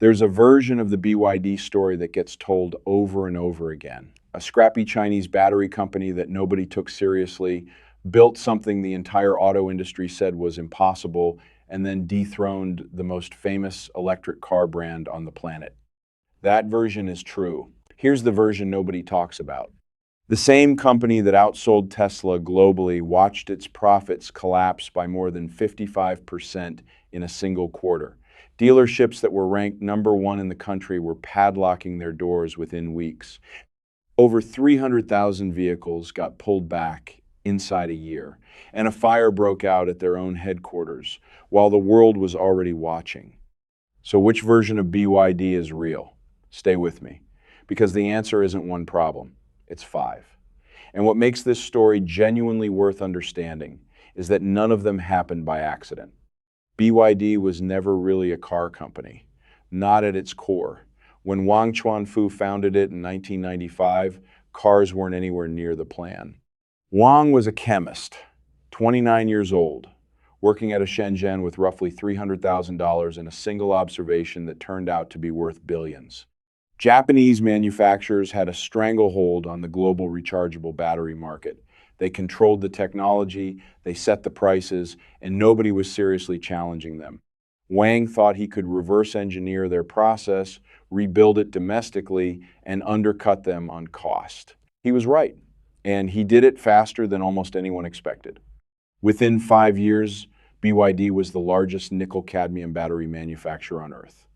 There's a version of the BYD story that gets told over and over again. A scrappy Chinese battery company that nobody took seriously built something the entire auto industry said was impossible and then dethroned the most famous electric car brand on the planet. That version is true. Here's the version nobody talks about. The same company that outsold Tesla globally watched its profits collapse by more than 55% in a single quarter. Dealerships that were ranked #1 in the country were padlocking their doors within weeks. Over 300,000 vehicles got pulled back inside a year, and a fire broke out at their own headquarters while the world was already watching. So which version of BYD is real? Stay with me, because the answer isn't one problem, it's five. And what makes this story genuinely worth understanding is that none of them happened by accident. BYD was never really a car company, not at its core. When Wang Chuanfu founded it in 1995, cars weren't anywhere near the plan. Wang was a chemist, 29 years old, working at a Shenzhen with roughly $300,000 in a single observation that turned out to be worth billions. Japanese manufacturers had a stranglehold on the global rechargeable battery market. They controlled the technology, they set the prices, and nobody was seriously challenging them. Wang thought he could reverse engineer their process, rebuild it domestically, and undercut them on cost. He was right, and he did it faster than almost anyone expected. Within 5 years, BYD was the largest nickel-cadmium battery manufacturer on Earth.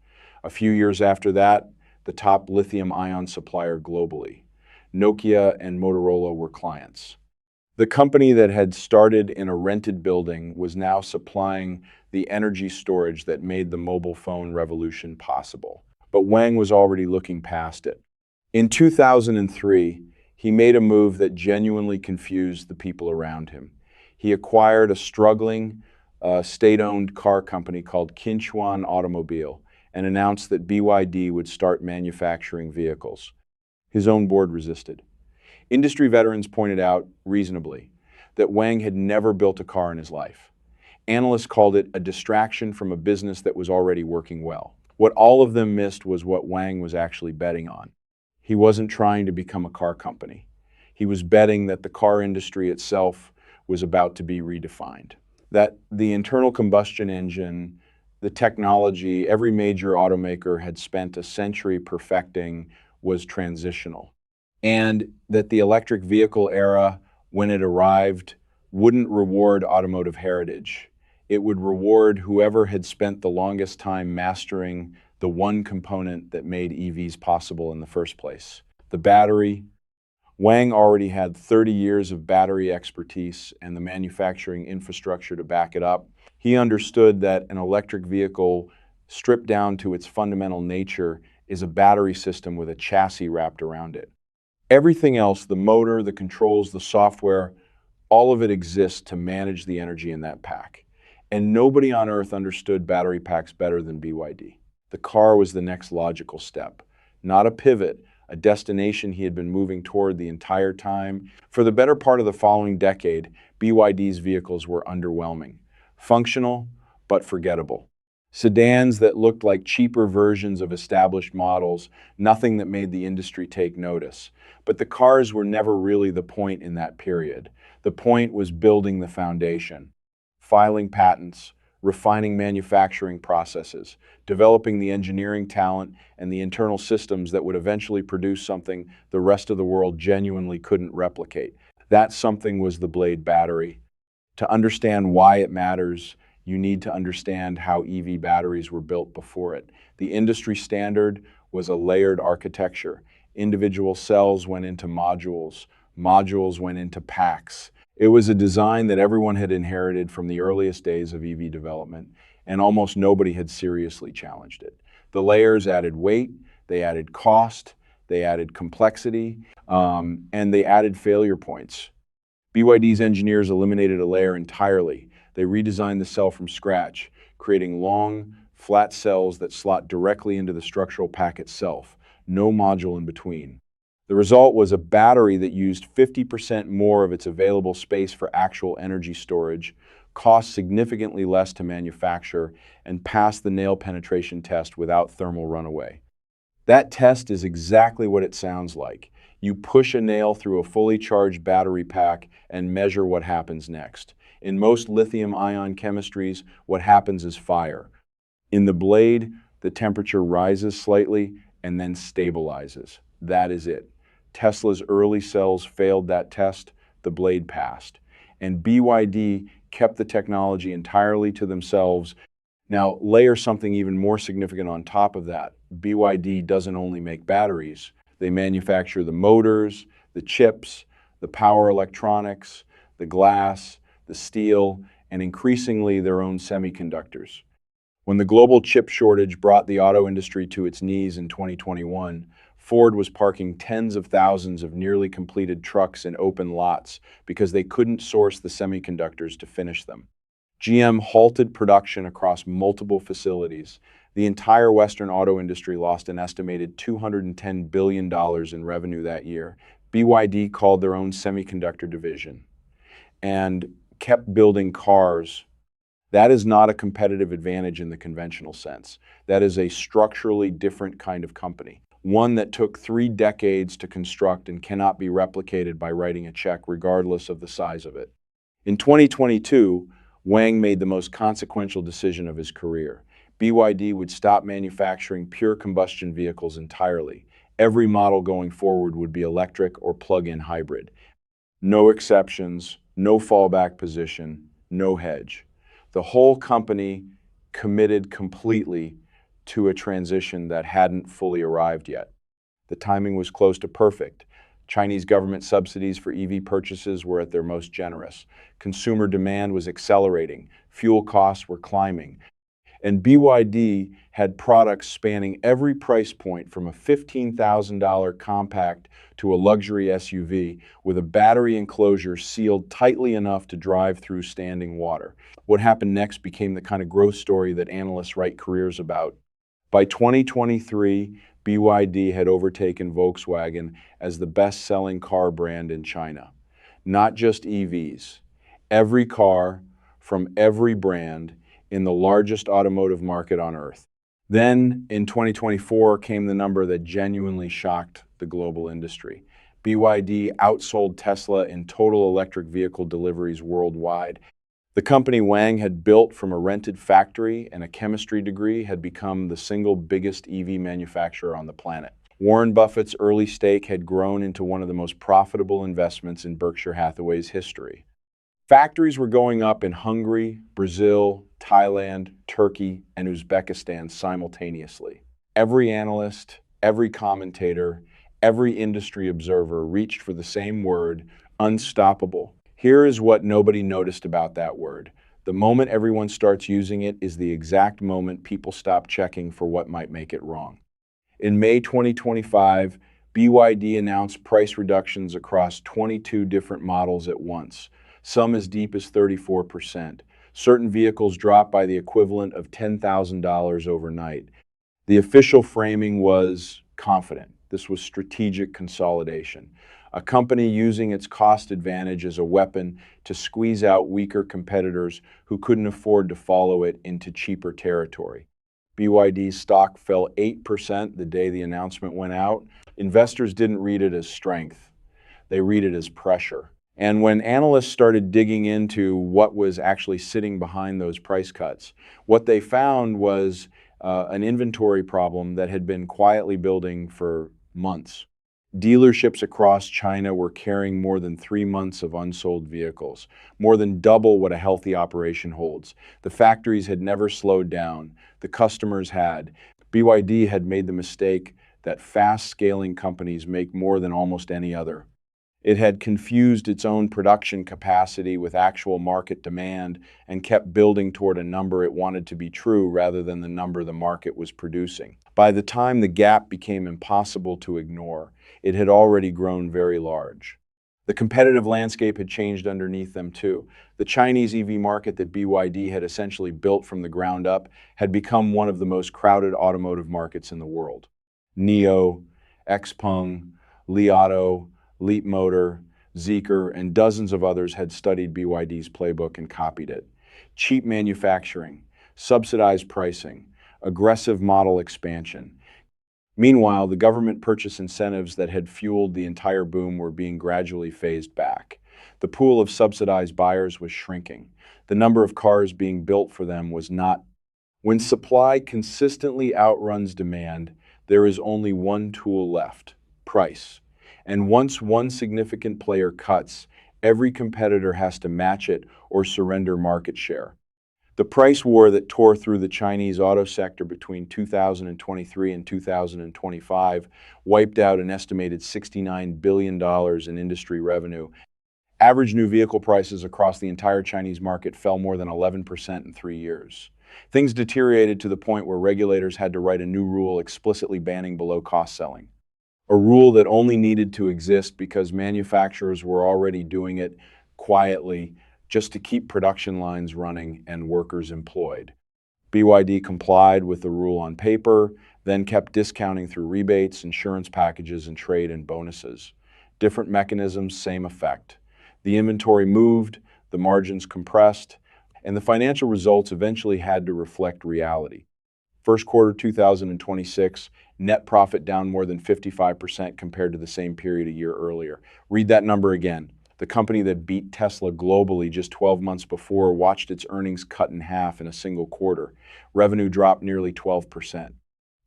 A few years after that, the top lithium-ion supplier globally. Nokia and Motorola were clients. The company that had started in a rented building was now supplying the energy storage that made the mobile phone revolution possible. But Wang was already looking past it. In 2003, he made a move that genuinely confused the people around him. He acquired a struggling, state-owned car company called Qinchuan Automobile and announced that BYD would start manufacturing vehicles. His own board resisted. Industry veterans pointed out, reasonably, that Wang had never built a car in his life. Analysts called it a distraction from a business that was already working well. What all of them missed was what Wang was actually betting on. He wasn't trying to become a car company. He was betting that the car industry itself was about to be redefined. That the internal combustion engine, the technology every major automaker had spent a century perfecting was transitional. And that the electric vehicle era, when it arrived, wouldn't reward automotive heritage. It would reward whoever had spent the longest time mastering the one component that made EVs possible in the first place, the battery. Wang already had 30 years of battery expertise and the manufacturing infrastructure to back it up. He understood that an electric vehicle, stripped down to its fundamental nature, is a battery system with a chassis wrapped around it. Everything else, the motor, the controls, the software, all of it exists to manage the energy in that pack. And nobody on Earth understood battery packs better than BYD. The car was the next logical step, not a pivot, a destination he had been moving toward the entire time. For the better part of the following decade, BYD's vehicles were underwhelming. Functional, but forgettable. Sedans that looked like cheaper versions of established models, nothing that made the industry take notice. But the cars were never really the point in that period. The point was building the foundation, filing patents, refining manufacturing processes, developing the engineering talent and the internal systems that would eventually produce something the rest of the world genuinely couldn't replicate. That something was the Blade battery. To understand why it matters, you need to understand how EV batteries were built before it. The industry standard was a layered architecture. Individual cells went into modules. Modules went into packs. It was a design that everyone had inherited from the earliest days of EV development, and almost nobody had seriously challenged it. The layers added weight, they added cost, they added complexity, and they added failure points. BYD's engineers eliminated a layer entirely. They redesigned the cell from scratch, creating long, flat cells that slot directly into the structural pack itself, no module in between. The result was a battery that used 50% more of its available space for actual energy storage, cost significantly less to manufacture, and pass the nail penetration test without thermal runaway. That test is exactly what it sounds like. You push a nail through a fully charged battery pack and measure what happens next. In most lithium-ion chemistries, what happens is fire. In the blade, the temperature rises slightly and then stabilizes. That is it. Tesla's early cells failed that test, the blade passed. And BYD kept the technology entirely to themselves. Now, layer something even more significant on top of that. BYD doesn't only make batteries, they manufacture the motors, the chips, the power electronics, the glass, the steel, and increasingly their own semiconductors. When the global chip shortage brought the auto industry to its knees in 2021, Ford was parking tens of thousands of nearly completed trucks in open lots because they couldn't source the semiconductors to finish them. GM halted production across multiple facilities. The entire Western auto industry lost an estimated $210 billion in revenue that year. BYD called their own semiconductor division and kept building cars. That is not a competitive advantage in the conventional sense. That is a structurally different kind of company, one that took 3 decades to construct and cannot be replicated by writing a check regardless of the size of it. In 2022, Wang made the most consequential decision of his career. BYD would stop manufacturing pure combustion vehicles entirely. Every model going forward would be electric or plug-in hybrid. No exceptions, no fallback position, no hedge. The whole company committed completely to a transition that hadn't fully arrived yet. The timing was close to perfect. Chinese government subsidies for EV purchases were at their most generous. Consumer demand was accelerating. Fuel costs were climbing. And BYD had products spanning every price point from a $15,000 compact to a luxury SUV with a battery enclosure sealed tightly enough to drive through standing water. What happened next became the kind of growth story that analysts write careers about. By 2023, BYD had overtaken Volkswagen as the best-selling car brand in China. Not just EVs. Every car from every brand in the largest automotive market on Earth. Then, in 2024, came the number that genuinely shocked the global industry. BYD outsold Tesla in total electric vehicle deliveries worldwide. The company Wang had built from a rented factory and a chemistry degree had become the single biggest EV manufacturer on the planet. Warren Buffett's early stake had grown into one of the most profitable investments in Berkshire Hathaway's history. Factories were going up in Hungary, Brazil, Thailand, Turkey, and Uzbekistan simultaneously. Every analyst, every commentator, every industry observer reached for the same word, unstoppable. Here is what nobody noticed about that word. The moment everyone starts using it is the exact moment people stop checking for what might make it wrong. In May 2025, BYD announced price reductions across 22 different models at once, some as deep as 34%. Certain vehicles dropped by the equivalent of $10,000 overnight. The official framing was confident. This was strategic consolidation. A company using its cost advantage as a weapon to squeeze out weaker competitors who couldn't afford to follow it into cheaper territory. BYD's stock fell 8% the day the announcement went out. Investors didn't read it as strength. They read it as pressure. And when analysts started digging into what was actually sitting behind those price cuts, what they found was an inventory problem that had been quietly building for months. Dealerships across China were carrying more than 3 months of unsold vehicles, more than double what a healthy operation holds. The factories had never slowed down. The customers had. BYD had made the mistake that fast-scaling companies make more than almost any other. It had confused its own production capacity with actual market demand and kept building toward a number it wanted to be true rather than the number the market was producing. By the time the gap became impossible to ignore, it had already grown very large. The competitive landscape had changed underneath them too. The Chinese EV market that BYD had essentially built from the ground up had become one of the most crowded automotive markets in the world. NIO, Xpeng, Li Auto, Leapmotor, Zeekr, and dozens of others had studied BYD's playbook and copied it. cheap manufacturing, subsidized pricing, aggressive model expansion. Meanwhile, the government purchase incentives that had fueled the entire boom were being gradually phased back. The pool of subsidized buyers was shrinking. The number of cars being built for them was not. When supply consistently outruns demand, there is only one tool left: price. And once one significant player cuts, every competitor has to match it or surrender market share. The price war that tore through the Chinese auto sector between 2023 and 2025 wiped out an estimated $69 billion in industry revenue. Average new vehicle prices across the entire Chinese market fell more than 11% in 3 years. Things deteriorated to the point where regulators had to write a new rule explicitly banning below-cost selling. A rule that only needed to exist because manufacturers were already doing it quietly just to keep production lines running and workers employed. BYD complied with the rule on paper, then kept discounting through rebates, insurance packages, and trade and bonuses. Different mechanisms, same effect. The inventory moved, the margins compressed, and the financial results eventually had to reflect reality. First quarter 2026, net profit down more than 55% compared to the same period a year earlier. Read that number again. The company that beat Tesla globally just 12 months before watched its earnings cut in half in a single quarter. Revenue dropped nearly 12%.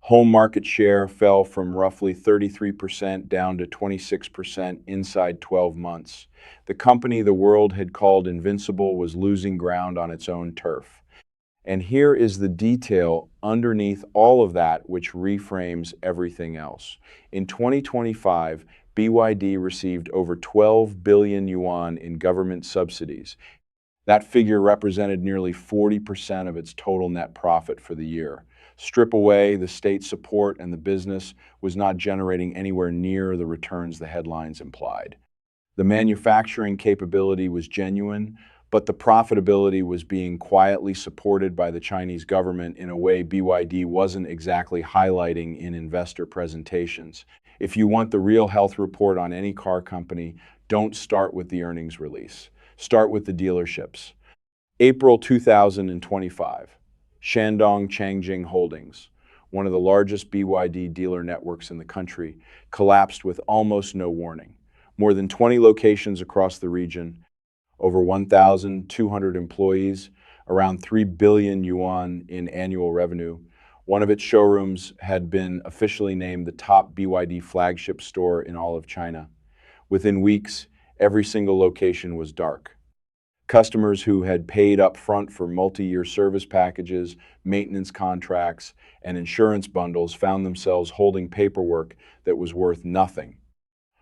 Home market share fell from roughly 33% down to 26% inside 12 months. The company the world had called invincible was losing ground on its own turf. And here is the detail underneath all of that which reframes everything else. In 2025, BYD received over 12 billion yuan in government subsidies. That figure represented nearly 40% of its total net profit for the year. Strip away the state support and the business was not generating anywhere near the returns the headlines implied. The manufacturing capability was genuine, but the profitability was being quietly supported by the Chinese government in a way BYD wasn't exactly highlighting in investor presentations. If you want the real health report on any car company, don't start with the earnings release. Start with the dealerships. April 2025. Shandong Changjing Holdings, one of the largest BYD dealer networks in the country, collapsed with almost no warning. More than 20 locations across the region, over 1,200 employees, around 3 billion yuan in annual revenue. One of its showrooms had been officially named the top BYD flagship store in all of China. Within weeks, every single location was dark. Customers who had paid up front for multi-year service packages, maintenance contracts, and insurance bundles found themselves holding paperwork that was worth nothing.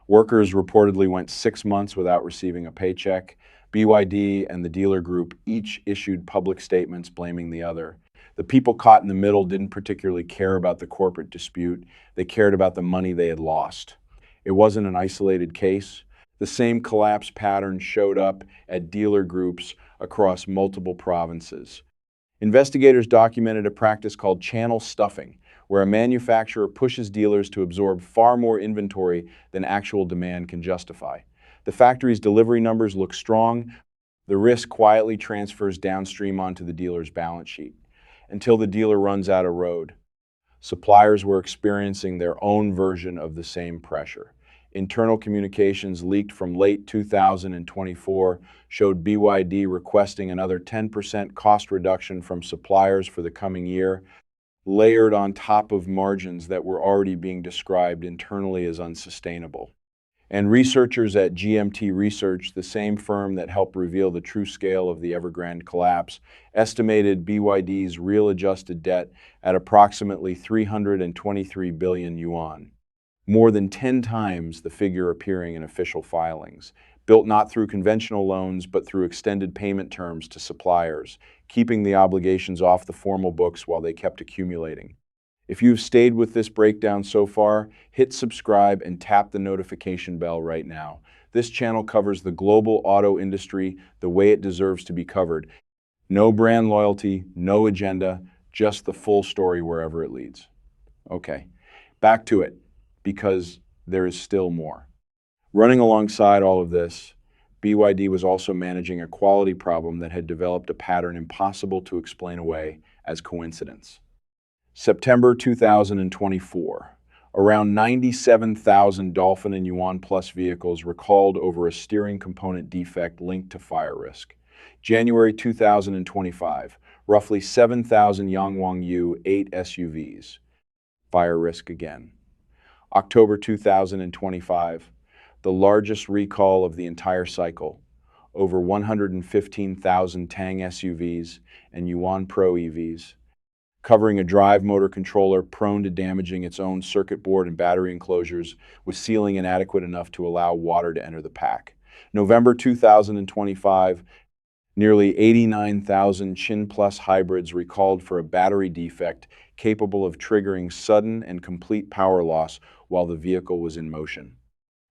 Workers reportedly went 6 months without receiving a paycheck. BYD and the dealer group each issued public statements blaming the other. The people caught in the middle didn't particularly care about the corporate dispute. They cared about the money they had lost. It wasn't an isolated case. The same collapse pattern showed up at dealer groups across multiple provinces. Investigators documented a practice called channel stuffing, where a manufacturer pushes dealers to absorb far more inventory than actual demand can justify. The factory's delivery numbers look strong. The risk quietly transfers downstream onto the dealer's balance sheet until the dealer runs out of road. Suppliers were experiencing their own version of the same pressure. Internal communications leaked from late 2024 showed BYD requesting another 10% cost reduction from suppliers for the coming year, layered on top of margins that were already being described internally as unsustainable. And researchers at GMT Research, the same firm that helped reveal the true scale of the Evergrande collapse, estimated BYD's real adjusted debt at approximately 323 billion yuan. More than 10 times the figure appearing in official filings, built not through conventional loans but through extended payment terms to suppliers, keeping the obligations off the formal books while they kept accumulating. If you've stayed with this breakdown so far, hit subscribe and tap the notification bell right now. This channel covers the global auto industry the way it deserves to be covered. No brand loyalty, no agenda, just the full story wherever it leads. Okay, back to it, because there is still more. Running alongside all of this, BYD was also managing a quality problem that had developed a pattern impossible to explain away as coincidence. September 2024. Around 97,000 Dolphin and Yuan Plus vehicles recalled over a steering component defect linked to fire risk. January 2025. Roughly 7,000 Yangwang U8 SUVs. Fire risk again. October 2025. The largest recall of the entire cycle. Over 115,000 Tang SUVs and Yuan Pro EVs, covering a drive motor controller prone to damaging its own circuit board and battery enclosures, with sealing inadequate enough to allow water to enter the pack. November 2025, nearly 89,000 Chin Plus hybrids recalled for a battery defect capable of triggering sudden and complete power loss while the vehicle was in motion.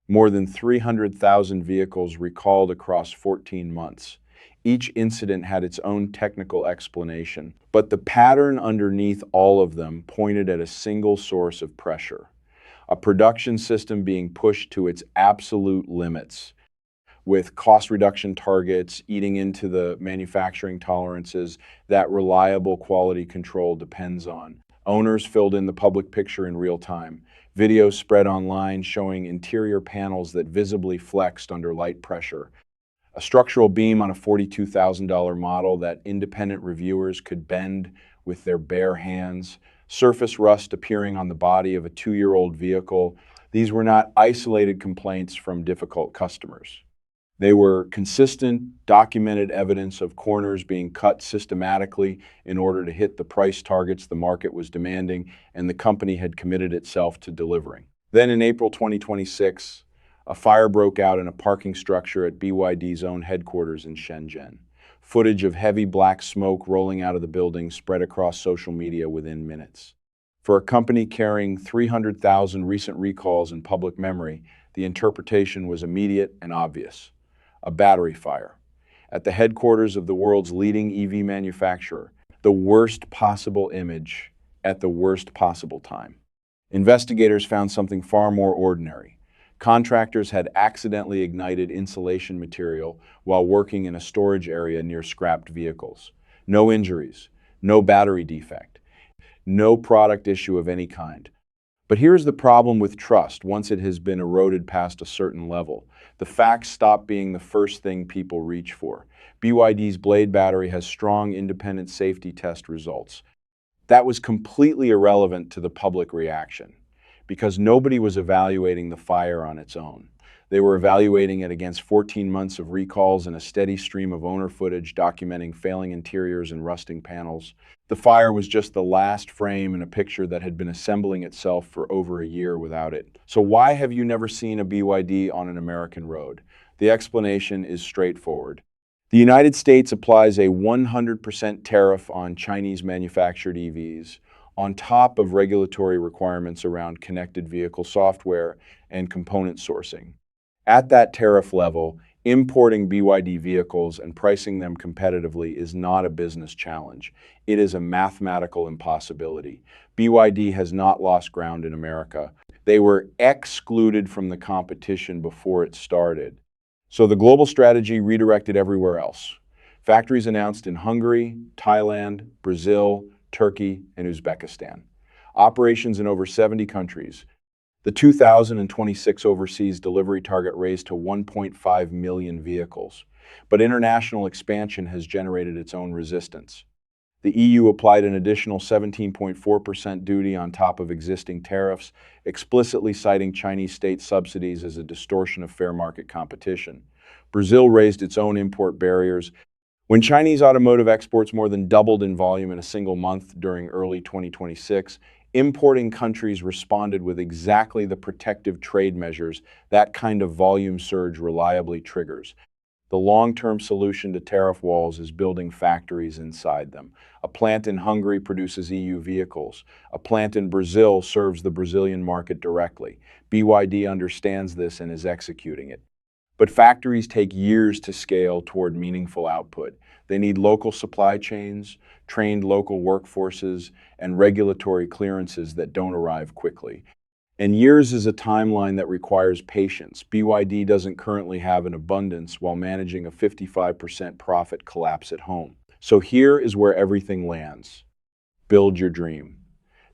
More than 300,000 vehicles recalled across 14 months. Each incident had its own technical explanation, but the pattern underneath all of them pointed at a single source of pressure: a production system being pushed to its absolute limits, with cost reduction targets eating into the manufacturing tolerances that reliable quality control depends on. Owners filled in the public picture in real time. Videos spread online showing interior panels that visibly flexed under light pressure. A structural beam on a $42,000 model that independent reviewers could bend with their bare hands. Surface rust appearing on the body of a 2-year-old vehicle. These were not isolated complaints from difficult customers. They were consistent, documented evidence of corners being cut systematically in order to hit the price targets the market was demanding and the company had committed itself to delivering. Then in April 2026, a fire broke out in a parking structure at BYD's own headquarters in Shenzhen. Footage of heavy black smoke rolling out of the building spread across social media within minutes. For a company carrying 300,000 recent recalls in public memory, the interpretation was immediate and obvious: a battery fire. At the headquarters of the world's leading EV manufacturer, the worst possible image at the worst possible time. Investigators found something far more ordinary. Contractors had accidentally ignited insulation material while working in a storage area near scrapped vehicles. No injuries, no battery defect, no product issue of any kind. But here's the problem with trust once it has been eroded past a certain level. The facts stop being the first thing people reach for. BYD's Blade battery has strong independent safety test results. That was completely irrelevant to the public reaction, because nobody was evaluating the fire on its own. They were evaluating it against 14 months of recalls and a steady stream of owner footage documenting failing interiors and rusting panels. The fire was just the last frame in a picture that had been assembling itself for over a year without it. So why have you never seen a BYD on an American road? The explanation is straightforward. The United States applies a 100% tariff on Chinese manufactured EVs, on top of regulatory requirements around connected vehicle software and component sourcing. At that tariff level, importing BYD vehicles and pricing them competitively is not a business challenge. It is a mathematical impossibility. BYD has not lost ground in America. They were excluded from the competition before it started. So the global strategy redirected everywhere else. Factories announced in Hungary, Thailand, Brazil, Turkey, and Uzbekistan. Operations in over 70 countries. The 2026 overseas delivery target raised to 1.5 million vehicles. But international expansion has generated its own resistance. The EU applied an additional 17.4% duty on top of existing tariffs, explicitly citing Chinese state subsidies as a distortion of fair market competition. Brazil raised its own import barriers. When Chinese automotive exports more than doubled in volume in a single month during early 2026, importing countries responded with exactly the protective trade measures that kind of volume surge reliably triggers. The long-term solution to tariff walls is building factories inside them. A plant in Hungary produces EU vehicles. A plant in Brazil serves the Brazilian market directly. BYD understands this and is executing it. But factories take years to scale toward meaningful output. They need local supply chains, trained local workforces, and regulatory clearances that don't arrive quickly. And years is a timeline that requires patience. BYD doesn't currently have an abundance while managing a 55% profit collapse at home. So here is where everything lands. Build your dream.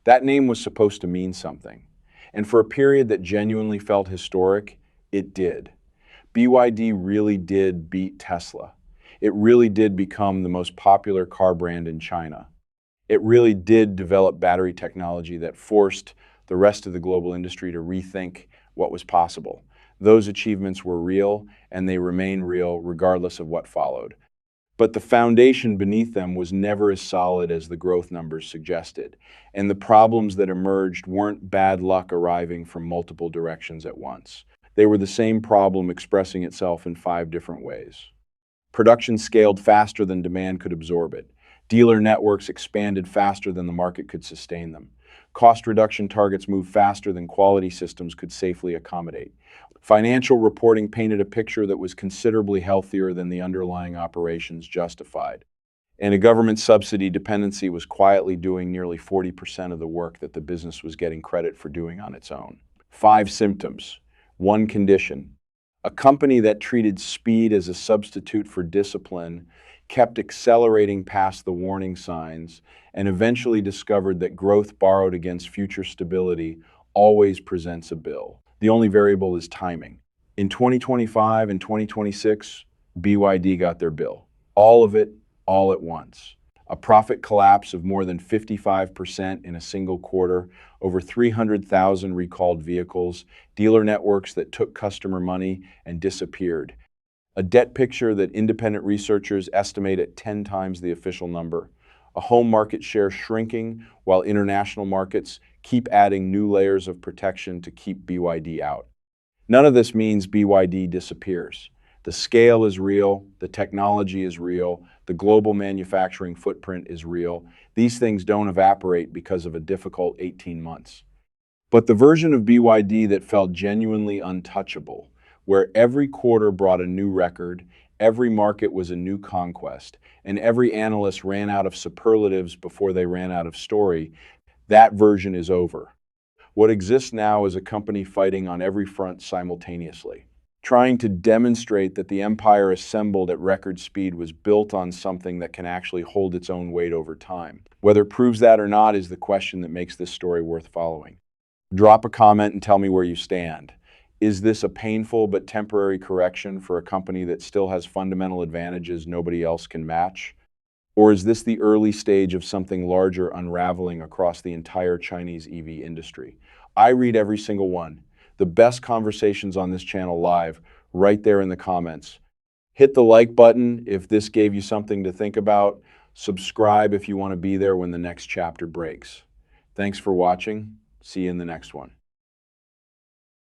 That name was supposed to mean something. And for a period that genuinely felt historic, it did. BYD really did beat Tesla. It really did become the most popular car brand in China. It really did develop battery technology that forced the rest of the global industry to rethink what was possible. Those achievements were real, and they remain real regardless of what followed. But the foundation beneath them was never as solid as the growth numbers suggested, and the problems that emerged weren't bad luck arriving from multiple directions at once. They were the same problem expressing itself in 5 different ways. Production scaled faster than demand could absorb it. Dealer networks expanded faster than the market could sustain them. Cost reduction targets moved faster than quality systems could safely accommodate. Financial reporting painted a picture that was considerably healthier than the underlying operations justified. And a government subsidy dependency was quietly doing nearly 40% of the work that the business was getting credit for doing on its own. 5 symptoms. 1 condition. A company that treated speed as a substitute for discipline, kept accelerating past the warning signs, and eventually discovered that growth borrowed against future stability always presents a bill. The only variable is timing. In 2025 and 2026, BYD got their bill. All of it, all at once. A profit collapse of more than 55% in a single quarter, over 300,000 recalled vehicles, dealer networks that took customer money and disappeared. A debt picture that independent researchers estimate at 10 times the official number. A home market share shrinking while international markets keep adding new layers of protection to keep BYD out. None of this means BYD disappears. The scale is real, the technology is real, the global manufacturing footprint is real. These things don't evaporate because of a difficult 18 months. But the version of BYD that felt genuinely untouchable, where every quarter brought a new record, every market was a new conquest, and every analyst ran out of superlatives before they ran out of story, that version is over. What exists now is a company fighting on every front simultaneously, trying to demonstrate that the empire assembled at record speed was built on something that can actually hold its own weight over time. Whether it proves that or not is the question that makes this story worth following. Drop a comment and tell me where you stand. Is this a painful but temporary correction for a company that still has fundamental advantages nobody else can match? Or is this the early stage of something larger unraveling across the entire Chinese EV industry? I read every single one. The best conversations on this channel live, right there in the comments. Hit the like button if this gave you something to think about. Subscribe if you want to be there when the next chapter breaks. Thanks for watching. See you in the next one.